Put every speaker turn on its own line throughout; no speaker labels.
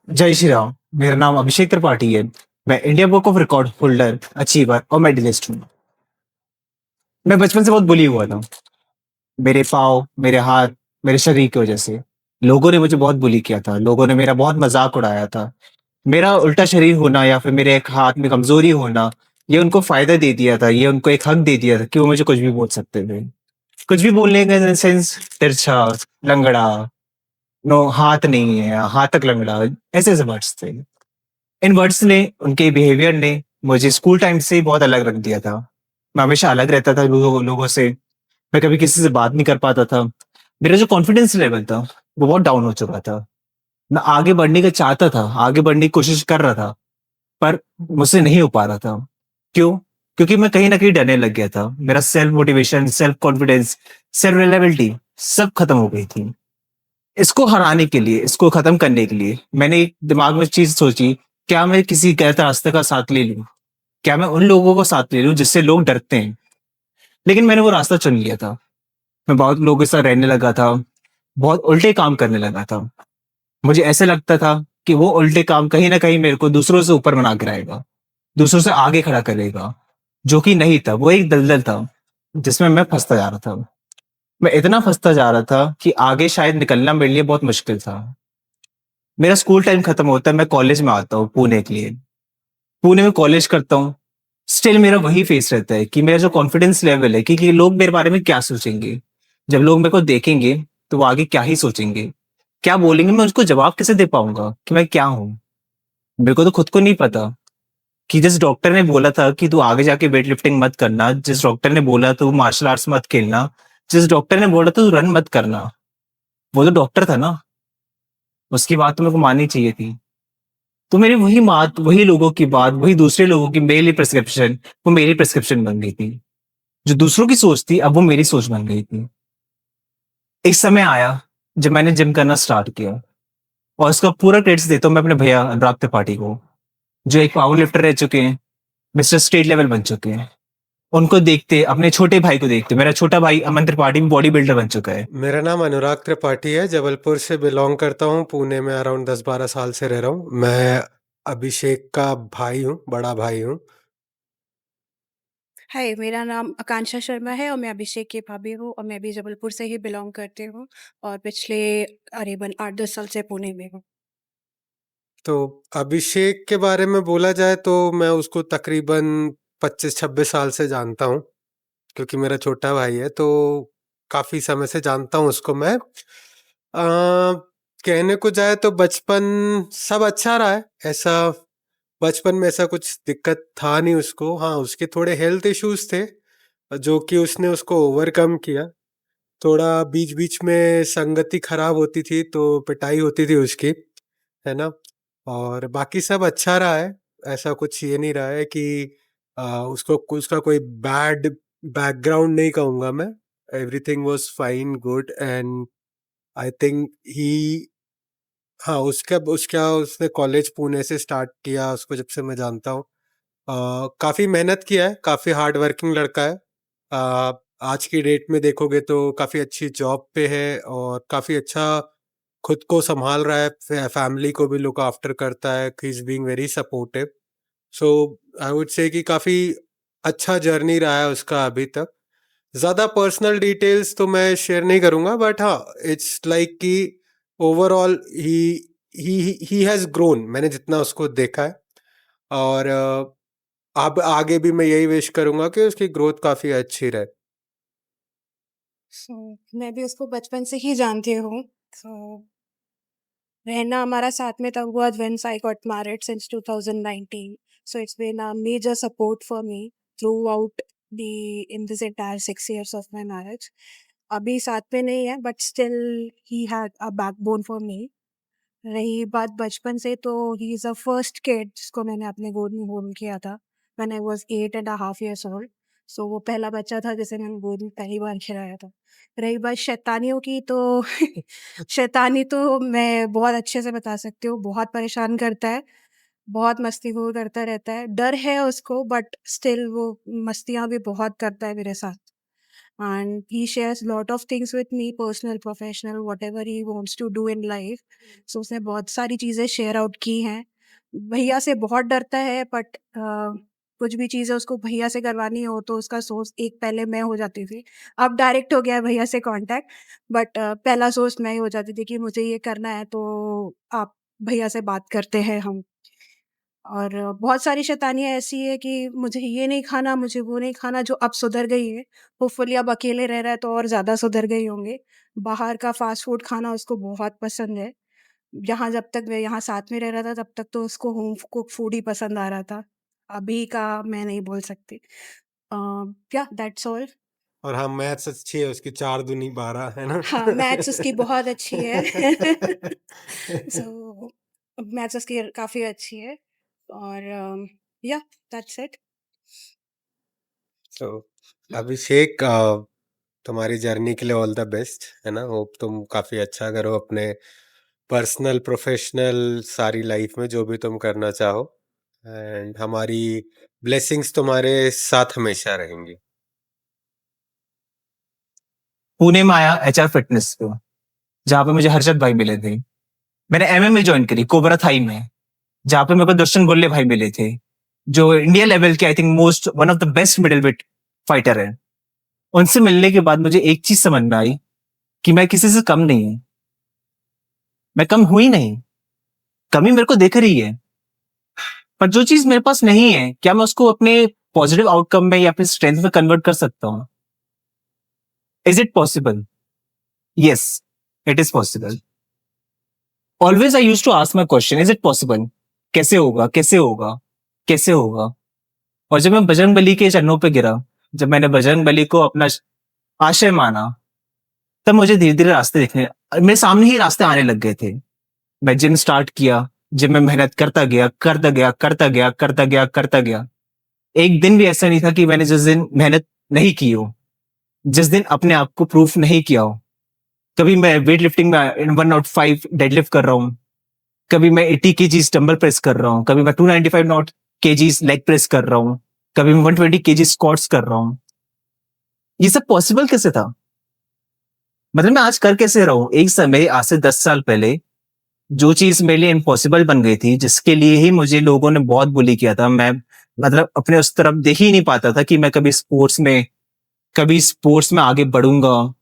जय श्री राम। मेरा नाम अभिषेक त्रिपाठी है। मैं India book of record holder, achiever और मेडलिस्ट हूँ। मैं बचपन से बहुत बुली हुआ था। मेरे पाँव, मेरे हाथ, मेरे शरीर की वजह से लोगों ने मुझे बहुत बुली किया था। लोगों ने मेरा बहुत मजाक उड़ाया था। मेरा उल्टा शरीर होना या फिर मेरे एक हाथ में कमजोरी होना, ये उनको फायदा दे दिया था। ये उनको एक हक दे दिया था कि वो मुझे कुछ भी बोल सकते थे। कुछ भी बोलने का सेंस, तिरछा, लंगड़ा, नो हाथ नहीं है, हाथ तक लंगड़ा, ऐसे ऐसे वर्ड्स थे। इन वर्ड्स ने, उनके बिहेवियर ने मुझे स्कूल टाइम से ही बहुत अलग रख दिया था। मैं हमेशा अलग रहता था लोगों से। मैं कभी किसी से बात नहीं कर पाता था। मेरा जो कॉन्फिडेंस लेवल था, वो बहुत डाउन हो चुका था। मैं आगे बढ़ने का चाहता था, आगे बढ़ने की कोशिश कर रहा था, पर मुझसे नहीं हो पा रहा था। क्यों? क्योंकि मैं कहीं ना कहीं डरने लग गया था। मेरा self motivation, self confidence, self reliability सब खत्म हो गई थी। इसको हराने के लिए, इसको खत्म करने के लिए मैंने एक दिमाग में चीज सोची। क्या मैं किसी गलत रास्ते का साथ ले लूं? क्या मैं उन लोगों को साथ ले लूं जिससे लोग डरते हैं? लेकिन मैंने वो रास्ता चुन लिया था। मैं बहुत लोगों के साथ रहने लगा था, बहुत उल्टे काम करने लगा था। मुझे ऐसे लगता था कि वो उल्टे काम कहीं ना कहीं मेरे को दूसरों से ऊपर बना गिराएगा, दूसरों से आगे खड़ा करेगा। जो कि नहीं था, वो एक दलदल था जिसमें मैं फंसता जा रहा था। मैं इतना फंसता जा रहा था कि आगे शायद निकलना मेरे लिए बहुत मुश्किल था। मेरा स्कूल टाइम खत्म होता है, मैं कॉलेज में आता हूँ पुणे के लिए। पुणे में कॉलेज करता हूँ। स्टिल मेरा वही फेस रहता है कि मेरा जो कॉन्फिडेंस लेवल है कि लोग मेरे बारे में क्या सोचेंगे। जब लोग मेरे को देखेंगे तो वो आगे क्या ही सोचेंगे, क्या बोलेंगे, मैं उसको जवाब कैसे दे पाऊंगा कि मैं क्या हूँ। मेरे को तो खुद को नहीं पता कि जिस डॉक्टर ने बोला था कि तू आगे जाके वेट लिफ्टिंग मत करना, जिस डॉक्टर ने बोला तू मार्शल आर्ट्स मत खेलना, जिस डॉक्टर ने बोला तू रन मत करना, वो तो डॉक्टर था ना। उसकी बात तो मेरे को माननी चाहिए थी। तो मेरी वही बात, वही लोगों की बात, वही दूसरे लोगों की मेरे लिए प्रिस्क्रिप्शन, वो मेरी प्रिस्क्रिप्शन बन गई थी। जो दूसरों की सोच थी, अब वो मेरी सोच बन गई थी। एक समय आया जब मैंने जिम करना स्टार्ट किया, और उसका पूरा क्रेडिट देता हूँ मैं अपने भैया अनुराग त्रिपाठी को, जो एक पावर लिफ्टर रह चुके हैं, मिस्टर स्टेट लेवल बन चुके हैं। उनको देखते, अपने छोटे भाई को देखते, मेरा छोटा भाई अमन त्रिपाठी भी बॉडी बिल्डर बन चुका है।
मेरा नाम अनुराग त्रिपाठी है, जबलपुर से बिलोंग करता हूँ, पुणे में अराउंड 10-12 साल से रह रहा हूँ। मैं अभिषेक का भाई हूँ, बड़ा भाई हूँ।
हाय, मेरा नाम आकांक्षा शर्मा है और मैं अभिषेक की भाभी हूँ और मैं भी जबलपुर से ही बिलॉन्ग करती हूँ और पिछले करीबन 8-10 साल से पुणे में हूँ।
तो अभिषेक के बारे में बोला जाए तो मैं उसको तकरीबन 25-26 साल से जानता हूँ, क्योंकि मेरा छोटा भाई है, तो काफ़ी समय से जानता हूँ उसको मैं। कहने को जाए तो बचपन सब अच्छा रहा है, ऐसा बचपन में ऐसा कुछ दिक्कत था नहीं उसको। हाँ, उसके थोड़े हेल्थ इश्यूज थे, जो कि उसने उसको ओवरकम किया। थोड़ा बीच-बीच में संगति खराब होती थी, तो पिटाई होती थी उसकी, है ना? और बाकी सब अच्छा रहा है, ऐसा कुछ ये नहीं रहा है कि उसको उसका कोई बैड बैकग्राउंड नहीं कहूँगा मैं। Everything was fine, good and I think he हाँ, उसका उसने कॉलेज पुणे से स्टार्ट किया, उसको जब से मैं जानता हूँ। काफ़ी मेहनत किया है, काफ़ी हार्ड वर्किंग लड़का है। आज की डेट में देखोगे तो काफ़ी अच्छी जॉब पे है और काफ़ी अच्छा खुद को संभाल रहा है, फैमिली को भी लुक आफ्टर करता है, he is being very supportive. So I would say कि काफ़ी अच्छा जर्नी रहा है उसका अभी तक। ज़्यादा पर्सनल डिटेल्स तो मैं शेयर नहीं करूँगा, बट हाँ, इट्स लाइक कि ओवरऑल ही हैज़ ग्रोन, मैंने जितना उसको देखा है। और अब आगे भी मैं यही विश करूँगा कि उसकी ग्रोथ काफ़ी अच्छी रहे।
सो मैं भी उसको बचपन से ही जानती हूँ। सो रहना हमारा साथ में तब हुआ when I got married since 2019। So it's been a major support for me throughout the in this entire 6 years of my marriage. अभी साथ में नहीं है but still he had a backbone for me. रही बात बचपन से, तो he is a first kid जिसको मैंने अपने गोद में होल्ड किया था when I was 8.5 years old. So वो पहला बच्चा था जिसे मैंने गोद में पहली बार खिलाया था। रही बात शैतानियों की, तो शैतानी तो मैं बहुत अच्छे से बता सकती हूँ, बहुत परेशान करता है, बहुत मस्तीखोर करता रहता है। डर है उसको बट स्टिल वो मस्तियाँ भी बहुत करता है मेरे साथ। and he shares lot of things with me, personal, professional, whatever he wants to do in life. So उसने बहुत सारी चीज़ें शेयर आउट की हैं। भैया से बहुत डरता है, बट कुछ भी चीज़ें उसको भैया से करवानी हो तो उसका सोर्स एक पहले मैं हो जाती थी। अब डायरेक्ट हो गया है भैया से कॉन्टैक्ट, बट पहला सोर्स मैं ही हो जाती थी कि मुझे ये करना है तो आप भैया से बात करते हैं हम। और बहुत सारी शैतानियाँ ऐसी है कि मुझे ये नहीं खाना, मुझे वो नहीं खाना, जो अब सुधर गई है। होपफुली अब अकेले रह रहा है तो और ज़्यादा सुधर गई होंगे। बाहर का फ़ास्ट फ़ूड खाना उसको बहुत पसंद है। यहाँ जब तक मैं यहाँ साथ में रह रहा था तब तक तो उसको होम कुक फूड ही पसंद आ रहा था। अभी का मैं नहीं बोल सकती। या दैट्स ऑल।
और हाँ, मैथ्स अच्छी है उसकी, 4 दूनी 12 है ना?
हाँ, मैथ्स उसकी बहुत अच्छी है। सो मैथ्स उसकी काफ़ी अच्छी है और या दैट्स इट।
तो अभिषेक, तुम्हारी जर्नी के लिए ऑल द बेस्ट, है ना? होप तुम काफ़ी अच्छा करो अपने पर्सनल, प्रोफ़ेशनल सारी लाइफ़ में जो भी तुम करना चाहो, एंड हमारी ब्लेसिंग्स तुम्हारे साथ हमेशा रहेंगी।
पुणे में आया एचआर फिटनेस को, जहाँ पे मुझे हर्षद भाई मिले थे। मैंने एमएमए ज्वाइन करी कोबरा थाई में, जहाँ पे मेरे को दर्शन गोल्ले भाई मिले थे, जो इंडिया लेवल के I think most one of the best middle weight fighter है। उनसे मिलने के बाद मुझे एक चीज समझ में आई कि मैं किसी से कम नहीं हूं। मैं कम हुई नहीं, कमी मेरे को दिख रही है, पर जो चीज मेरे पास नहीं है, क्या मैं उसको अपने पॉजिटिव आउटकम में या फिर स्ट्रेंथ में कन्वर्ट कर सकता हूँ? Is it possible? Yes, it is possible. Always I use to ask my question, is it possible? कैसे होगा, कैसे होगा, कैसे होगा? और जब मैं बजरंग बली के चरणों पे गिरा, जब मैंने बजरंग बली को अपना आशय माना, तब मुझे धीरे धीरे रास्ते दिखने, मेरे सामने ही रास्ते आने लग गए थे। मैं जिम स्टार्ट किया, जिम में मेहनत करता गया, करता गया, करता गया, करता गया, करता गया। एक दिन भी ऐसा नहीं था कि मैंने जिस दिन मेहनत नहीं की हो, जिस दिन अपने आप को प्रूफ नहीं किया हो। कभी मैं वेट लिफ्टिंग में 105 डेडलिफ्ट कर रहा हूँ, कभी मैं 80 केजीज डंबल प्रेस कर रहा हूँ, कभी मैं 295 नॉट केजीज लेग प्रेस कर रहा हूँ, कभी मैं 120 केजीज स्क्वाट्स कर रहा हूँ। ये सब पॉसिबल कैसे था? मतलब मैं आज कर कैसे रहा हूँ? एक समय आज से 10 साल पहले जो चीज मेरे लिए इम्पॉसिबल बन गई थी, जिसके लिए ही मुझे लोगों ने बहुत बुली किया था, मैं मतलब अपने उस तरफ देख ही नहीं पाता था कि मैं कभी स्पोर्ट्स में आगे बढ़ूंगा,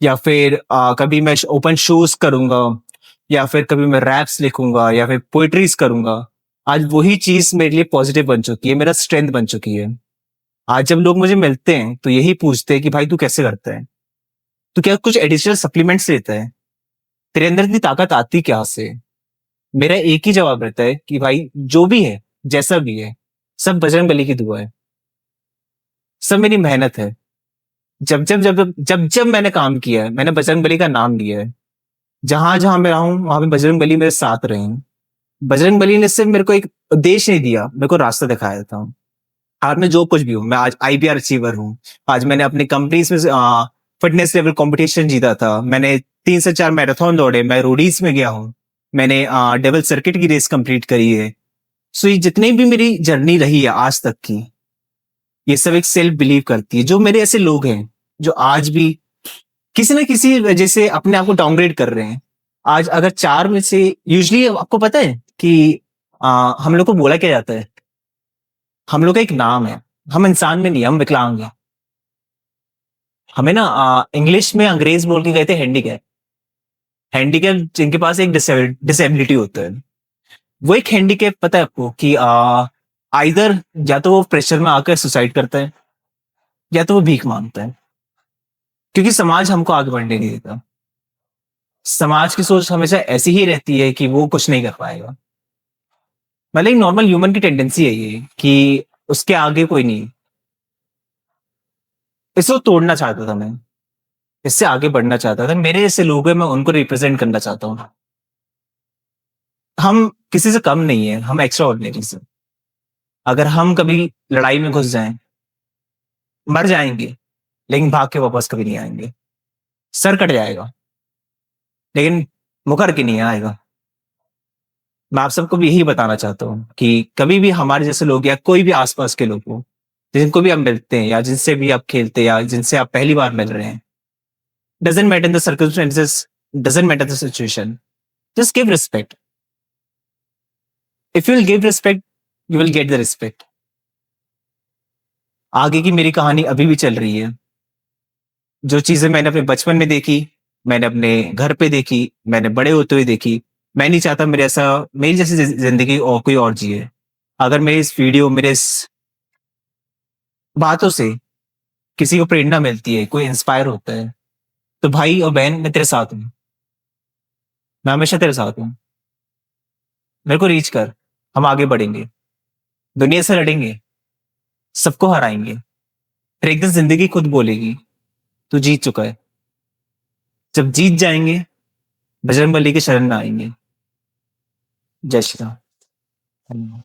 या फिर कभी मैं ओपन शोज करूंगा, या फिर कभी मैं रैप्स लिखूंगा, या फिर पोएट्रीज करूंगा। आज वही चीज मेरे लिए पॉजिटिव बन चुकी है, मेरा स्ट्रेंथ बन चुकी है। आज जब लोग मुझे मिलते हैं तो यही पूछते हैं कि भाई तू कैसे करता है, तू क्या कुछ एडिशनल सप्लीमेंट्स लेता है, तेरे अंदर इतनी ताकत आती क्या से? मेरा एक ही जवाब रहता है कि भाई जो भी है, जैसा भी है, सब बजरंग बली की दुआ है, सब मेरी मेहनत है। जब जब जब जब जब मैंने काम किया है, मैंने बजरंग बली का नाम लिया है। जहां जहां मैं रहा हूं वहां पे बजरंग बली मेरे साथ रहे हैं। बजरंग बली ने सिर्फ मेरे को एक उद्देश्य नहीं दिया, मेरे को रास्ता दिखाया था। आज मैं जो कुछ भी हूँ, मैं आज आईबीआर अचीवर हूँ। आज मैंने अपनी कंपनीज में फिटनेस लेवल कंपटीशन जीता था, मैंने 3 से 4 मैराथन दौड़े, मैं रोडीज में गया हूँ, मैंने डेवल सर्किट की रेस कंप्लीट करी है। सो ये जितनी भी मेरी जर्नी रही है आज तक की, ये सब एक सेल्फ बिलीव करती है। जो मेरे ऐसे लोग हैं जो आज भी किसी ना किसी वजह से अपने आप को डाउनग्रेड कर रहे हैं, आज अगर 4 में से, यूजली आपको पता है कि हम लोग को बोला क्या जाता है? हम लोग का एक नाम है, हम इंसान में नहीं, हम विकलांग हैं। हमें ना इंग्लिश में अंग्रेज बोल के कहते हैं हैंडीकैप। हैंडीकैप जिनके पास एक डिसेबिलिटी होता है, वो एक हैंडीकैप, पता है आपको कि आइदर या तो वो प्रेशर में आकर सुसाइड करता है, या तो वो भीख मांगता है, क्योंकि समाज हमको आगे बढ़ने नहीं देता। समाज की सोच हमेशा ऐसी ही रहती है कि वो कुछ नहीं कर पाएगा। मतलब एक नॉर्मल ह्यूमन की टेंडेंसी है ये कि उसके आगे कोई नहीं। इसको तोड़ना चाहता था मैं, इससे आगे बढ़ना चाहता था। मेरे जैसे लोग हैं, मैं उनको रिप्रेजेंट करना चाहता हूँ। हम किसी से कम नहीं है, हम एक्स्ट्रा ऑर्डिनरी से। अगर हम कभी लड़ाई में घुस जाएं, मर जाएंगे, लेकिन भाग के वापस कभी नहीं आएंगे। सर कट जाएगा, लेकिन मुकर के नहीं आएगा। मैं आप सबको भी यही बताना चाहता हूँ कि कभी भी हमारे जैसे लोग या कोई भी आसपास के लोग हो, जिनको भी आप मिलते हैं या जिनसे भी आप खेलते हैं या जिनसे आप पहली बार मिल रहे हैं, doesn't matter the circumstances, doesn't matter the situation, just give respect. If you will give respect, you will get the respect. आगे की मेरी कहानी अभी भी चल रही है. जो चीजें मैंने अपने बचपन में देखी, मैंने अपने घर पे देखी, मैंने बड़े होते हुए देखी, मैं नहीं चाहता मेरी जैसी जिंदगी और कोई और जिए. अगर मेरी इस वीडियो, मेरे इस बातों से किसी को प्रेरणा मिलती है, कोई इंस्पायर होता है, तो भाई और बहन मैं तेरे साथ हूँ. मैं हमेशा तेरे साथ हूँ. मेरे को रीच कर. हम आगे बढ़ेंगे, दुनिया से लड़ेंगे, सबको हराएंगे. फिर एक दिन जिंदगी खुद बोलेगी तू जीत चुका है. जब जीत जाएंगे, बजरंगबली की शरण में आएंगे. जय श्री राम. धन्यवाद.